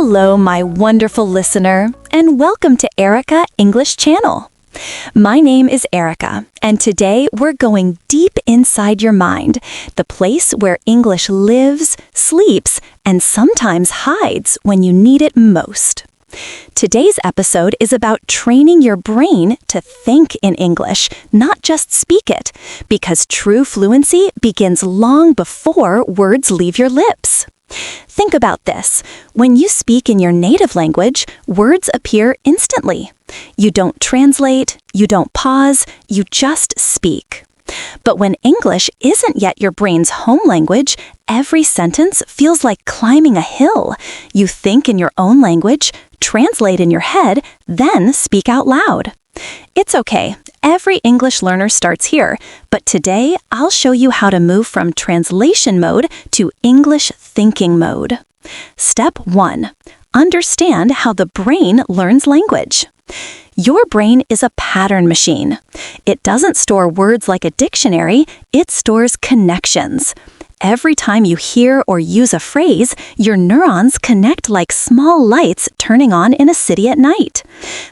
Hello, my wonderful listener, and welcome to Erica English Channel. My name is Erica, and today we're going deep inside your mind, the place where English lives, sleeps, and sometimes hides when you need it most. Today's episode is about training your brain to think in English, not just speak it, because true fluency begins long before words leave your lips. Think about this. When you speak in your native language, words appear instantly. You don't translate, you don't pause, you just speak. But when English isn't yet your brain's home language, every sentence feels like climbing a hill. You think in your own language, translate in your head, then speak out loud. It's okay. Every English learner starts here, but today I'll show you how to move from translation mode to English thinking mode. Step 1. Understand how the brain learns language. Your brain is a pattern machine. It doesn't store words like a dictionary, it stores connections. Every time you hear or use a phrase, your neurons connect like small lights turning on in a city at night.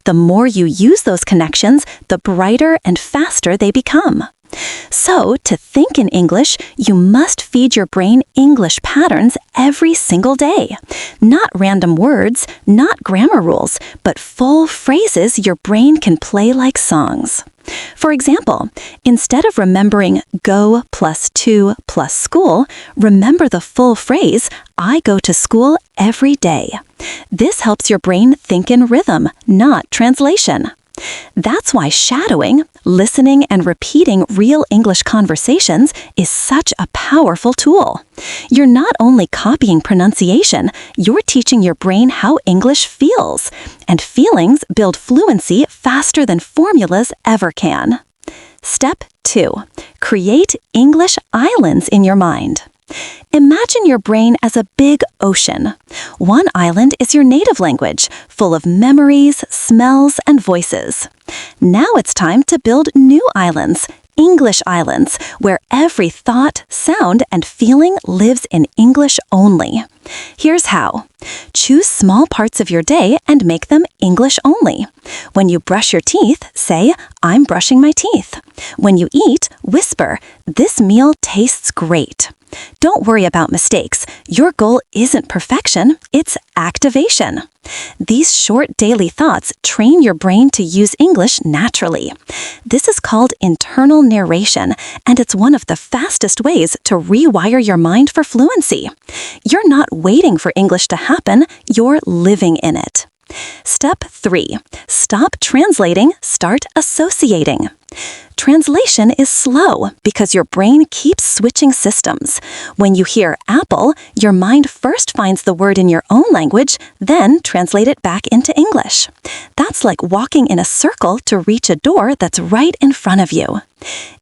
The more you use those connections, the brighter and faster they become. So, to think in English, you must feed your brain English patterns every single day. Not random words, not grammar rules, but full phrases your brain can play like songs. For example, instead of remembering go plus to plus school, remember the full phrase, I go to school every day. This helps your brain think in rhythm, not translation. That's why shadowing, listening, and repeating real English conversations is such a powerful tool. You're not only copying pronunciation, you're teaching your brain how English feels. And feelings build fluency faster than formulas ever can. Step 2. Create English islands in your mind. Imagine your brain as a big ocean. One island is your native language, full of memories, smells, and voices. Now it's time to build new islands, English islands, where every thought, sound, and feeling lives in English only. Here's how. Choose small parts of your day and make them English only. When you brush your teeth, say, I'm brushing my teeth. When you eat, whisper, this meal tastes great. Don't worry about mistakes. Your goal isn't perfection, it's activation. These short daily thoughts train your brain to use English naturally. This is called internal narration, and it's one of the fastest ways to rewire your mind for fluency. You're not waiting for English to happen, you're living in it. Step 3. Stop translating, start associating. Translation is slow because your brain keeps switching systems. When you hear apple, your mind first finds the word in your own language, then translate it back into English. That's like walking in a circle to reach a door that's right in front of you.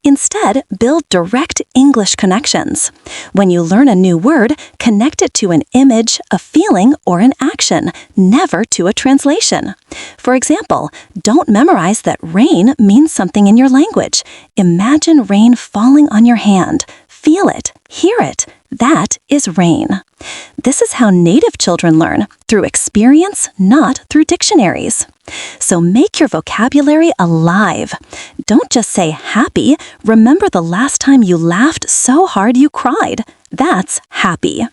Instead, build direct English connections. When you learn a new word, connect it to an image, a feeling, or an action, never to a translation. For example, don't memorize that rain means something in your language. Imagine rain falling on your hand. Feel it, hear it. That is rain. This is how native children learn, through experience, not through dictionaries. So make your vocabulary alive. Don't just say happy. Remember the last time you laughed so hard you cried. That's happy.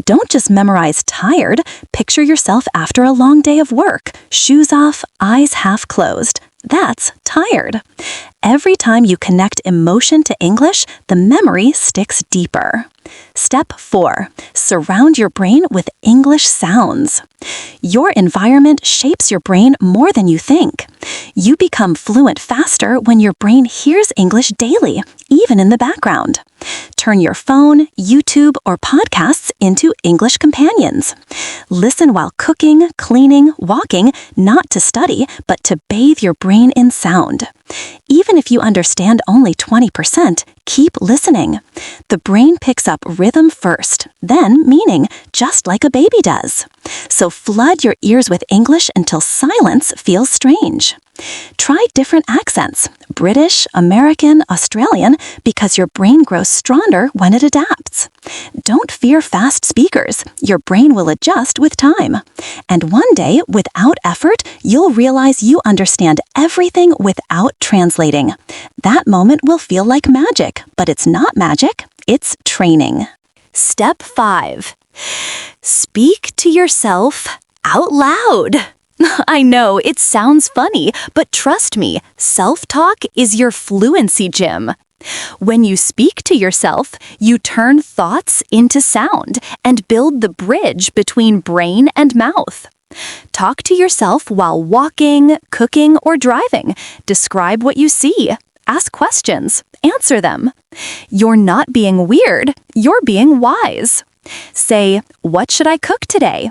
Don't just memorize tired. Picture yourself after a long day of work, shoes off, eyes half closed. That's tired. Every time you connect emotion to English, the memory sticks deeper. Step 4. Surround your brain with English sounds. Your environment shapes your brain more than you think. You become fluent faster when your brain hears English daily, even in the background. Turn your phone, YouTube, or podcasts into English companions. Listen while cooking, cleaning, walking, not to study, but to bathe your brain in sound. Even if you understand only 20%, keep listening. The brain picks up rhythm first, then meaning, just like a baby does. So flood your ears with English until silence feels strange. Try different accents, British, American, Australian, because your brain grows stronger when it adapts. Don't fear fast speakers. Your brain will adjust with time. And one day, without effort, you'll realize you understand everything without translating. That moment will feel like magic, but it's not magic, it's training. Step 5. Speak to yourself out loud. I know, it sounds funny, but trust me, self-talk is your fluency gym. When you speak to yourself, you turn thoughts into sound and build the bridge between brain and mouth. Talk to yourself while walking, cooking, or driving. Describe what you see. Ask questions. Answer them. You're not being weird. You're being wise. Say, "What should I cook today?"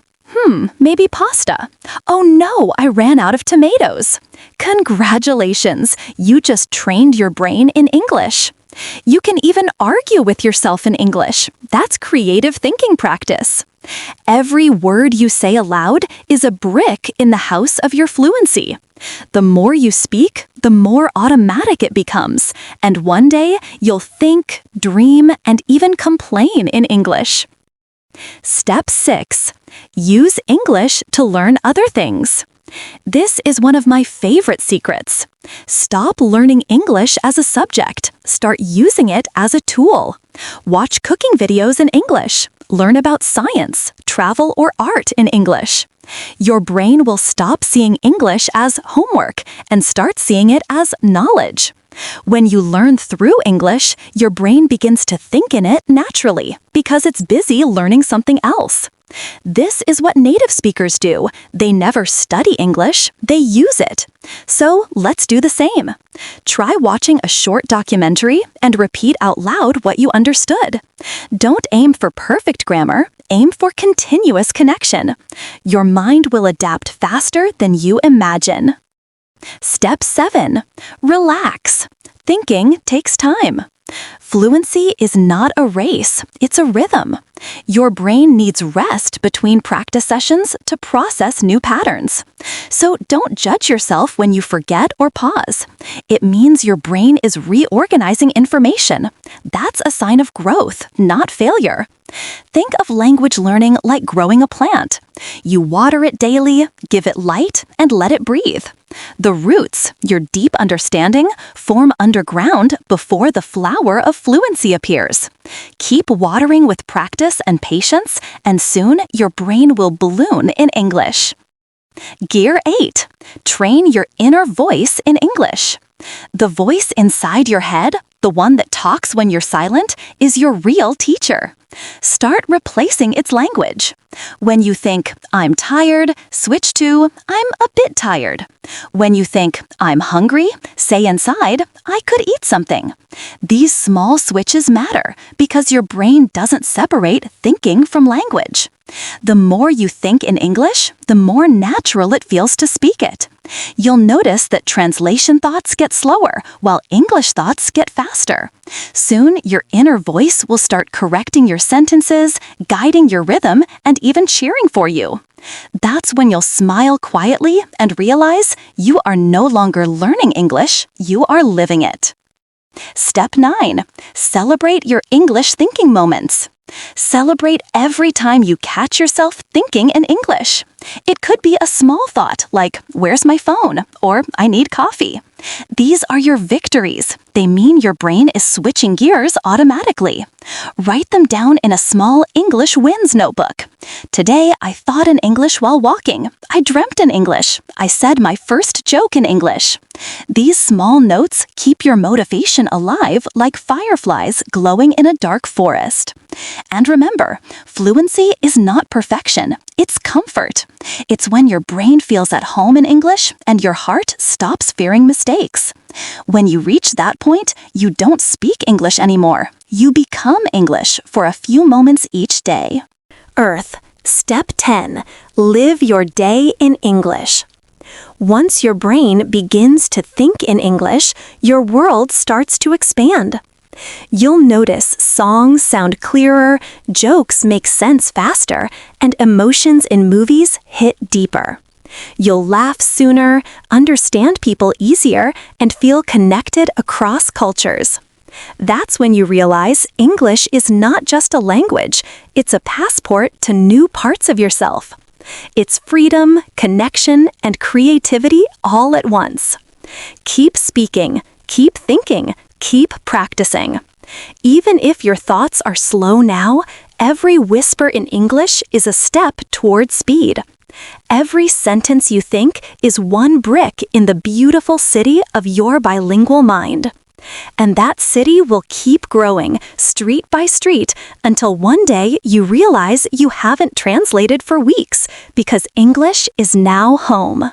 Maybe pasta. "Oh no, I ran out of tomatoes." Congratulations, you just trained your brain in English. You can even argue with yourself in English. That's creative thinking practice. Every word you say aloud is a brick in the house of your fluency. The more you speak, the more automatic it becomes, and one day you'll think, dream, and even complain in English. Step 6. Use English to learn other things. This is one of my favorite secrets. Stop learning English as a subject. Start using it as a tool. Watch cooking videos in English. Learn about science, travel, or art in English. Your brain will stop seeing English as homework and start seeing it as knowledge. When you learn through English, your brain begins to think in it naturally because it's busy learning something else. This is what native speakers do. They never study English, they use it. So let's do the same. Try watching a short documentary and repeat out loud what you understood. Don't aim for perfect grammar, aim for continuous connection. Your mind will adapt faster than you imagine. Step 7. Relax. Thinking takes time. Fluency is not a race, it's a rhythm. Your brain needs rest between practice sessions to process new patterns. So don't judge yourself when you forget or pause. It means your brain is reorganizing information. That's a sign of growth, not failure. Think of language learning like growing a plant. You water it daily, give it light, and let it breathe. The roots, your deep understanding, form underground before the flower of fluency appears. Keep watering with practice and patience, and soon your brain will bloom in English. Gear 8. Train your inner voice in English. The voice inside your head, the one that talks when you're silent, is your real teacher. Start replacing its language. When you think, "I'm tired," switch to, "I'm a bit tired." When you think, "I'm hungry," say inside, "I could eat something." These small switches matter because your brain doesn't separate thinking from language. The more you think in English, the more natural it feels to speak it. You'll notice that translation thoughts get slower, while English thoughts get faster. Soon, your inner voice will start correcting your sentences, guiding your rhythm, and even cheering for you. That's when you'll smile quietly and realize you are no longer learning English, you are living it. Step 9. Celebrate your English thinking moments. Celebrate every time you catch yourself thinking in English. It could be a small thought like, "Where's my phone?" or "I need coffee." These are your victories. They mean your brain is switching gears automatically. Write them down in a small English wins notebook. "Today, I thought in English while walking. I dreamt in English. I said my first joke in English." These small notes keep your motivation alive like fireflies glowing in a dark forest. And remember, fluency is not perfection, it's comfort. It's when your brain feels at home in English and your heart stops fearing mistakes. When you reach that point, you don't speak English anymore. You become English for a few moments each day. Earth. Step 10. Live your day in English. Once your brain begins to think in English, your world starts to expand. You'll notice songs sound clearer, jokes make sense faster, and emotions in movies hit deeper. You'll laugh sooner, understand people easier, and feel connected across cultures. That's when you realize English is not just a language, it's a passport to new parts of yourself. It's freedom, connection, and creativity all at once. Keep speaking, keep thinking, keep practicing. Even if your thoughts are slow now, every whisper in English is a step toward speed. Every sentence you think is one brick in the beautiful city of your bilingual mind. And that city will keep growing, street by street, until one day you realize you haven't translated for weeks because English is now home.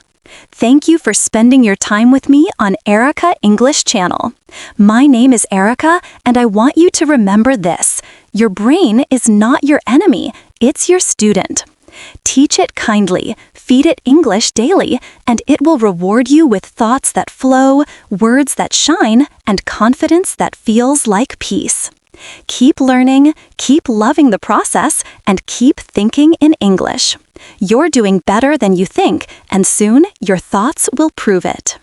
Thank you for spending your time with me on Erica English Channel. My name is Erica, and I want you to remember this. Your brain is not your enemy, it's your student. Teach it kindly, feed it English daily, and it will reward you with thoughts that flow, words that shine, and confidence that feels like peace. Keep learning, keep loving the process, and keep thinking in English. You're doing better than you think, and soon your thoughts will prove it.